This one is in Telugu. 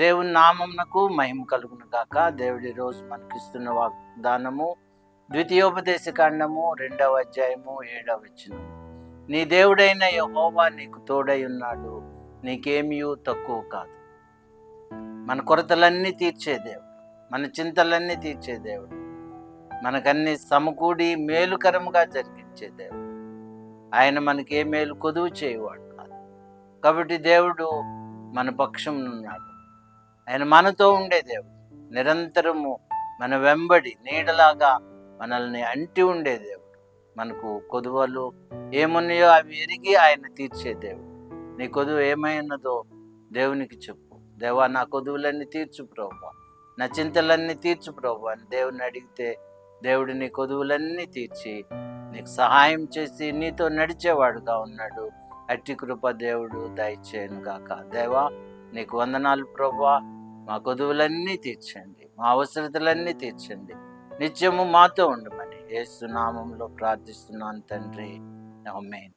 దేవుని నామమునకు మహిమ కలుగును గాక. దేవుడి రోజు మనకిస్తున్న వాగ్దానము ద్వితీయోపదేశ కాండము 2వ అధ్యాయము 7వ వచనం. నీ దేవుడైన యెహోవా నీకు తోడై ఉన్నాడు, నీకేమీ తక్కువ కాదు. మన కొరతలన్నీ తీర్చే దేవుడు, మన చింతలన్నీ తీర్చే దేవుడు, మనకన్నీ సమకూడి మేలుకరముగా జరిగించే దేవుడు. ఆయన మనకి ఏ మేలు కొదువు చేయవాడు కాదు. కాబట్టి దేవుడు మన పక్షం ఉన్నాడు. ఆయన మనతో ఉండే దేవుడు, నిరంతరము మన వెంబడి నీడలాగా మనల్ని అంటి ఉండే దేవుడు. మనకు కొదువలు ఏమున్నాయో అవి ఎరిగి ఆయన తీర్చే దేవుడు. నీ కొదువు ఏమైనదో దేవునికి చెప్పు. దేవా, నా కొదువులన్నీ తీర్చు ప్రభువా, నా చింతలన్నీ తీర్చు ప్రభువా అని దేవుని అడిగితే దేవుడు నీ కొదువులన్నీ తీర్చి నీకు సహాయం చేసి నీతో నడిచేవాడుగా ఉన్నాడు. అట్టి కృప దేవుడు దయచేయను గాక. దేవా, నీకు వందనాలు ప్రభువా. మా కొదువులన్నీ తీర్చండి, మా అవసరతలన్నీ తీర్చండి, నిత్యము మాతో ఉండమని యేసు నామములో ప్రార్థిస్తున్నాను తండ్రి. ఆమేన్.